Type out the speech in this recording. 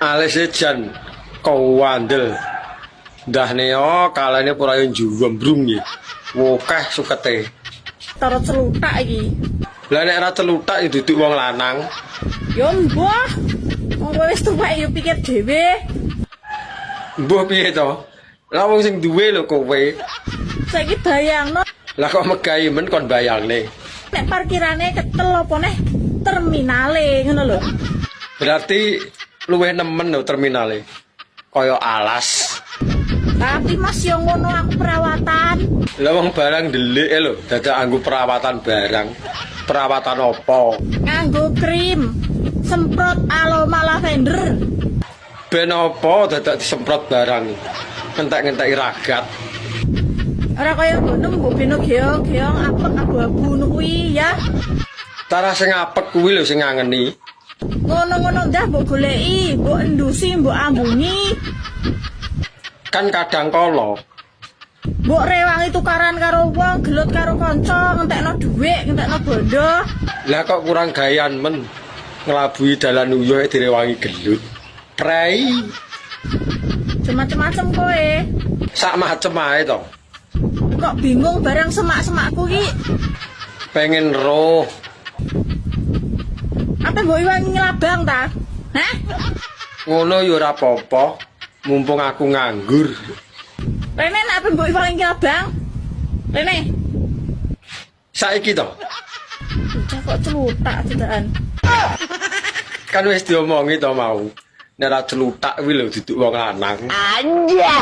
Alise jan kawandel. Ndah neo kalane purayon jumbrung iki. Wokeh sukete. Taro celutak iki. Lah nek ora celutak ya duduk wong lanang. Yo mbah. Wong wis tuwek yo pikir dhewe. Mbah piye to? Lah wong sing duwe lho kowe. Saiki bayangno Lah kok megahi men kon bayangne. nek parkirane ketel apa neh terminale ngono lho. Berarti luwih nemen lho terminale. Kaya alas. Tapi Mas yo ngono aku perawatan. Lah wong barang ndelik lho, dadak anggo perawatan barang. Perawatan apa? Nganggo krim, semprot aroma lavender. Ben apa dadak disemprot barang. Ngentek-ngentek ragat. Ora kaya ngono mbok beno geong-geong apek abu-abu ngono kuwi ya. Tara sing apek kuwi lho sing ngangeni. Ngono-ngono ndah mbok goleki, mbok endusi, mbok ambungi. Kan kadang kala Mbok rewangi tukaran karo wong, gelut karo kanca, ngentekno dhuwit, ngentekno bondo. lah kok kurang gayan men ngelabui dalan uyuh direwangi gelut. Prei Macem-macem kowe. sak macem ae to. Kok bingung barang semak-semakku ki? Pengen roh. Apa mbok iwangi ngelabang ta? Hah? Ngono ya ora apa-apa. Mumpung aku nganggur. Rene nek apa mbok iwangi ngelabang? Rene, Saiki to. bocah kok celutak cedakan. Kan wis diomongi to mau. Nek ora celutak kuwi lho duduk wong lanang. Anjay.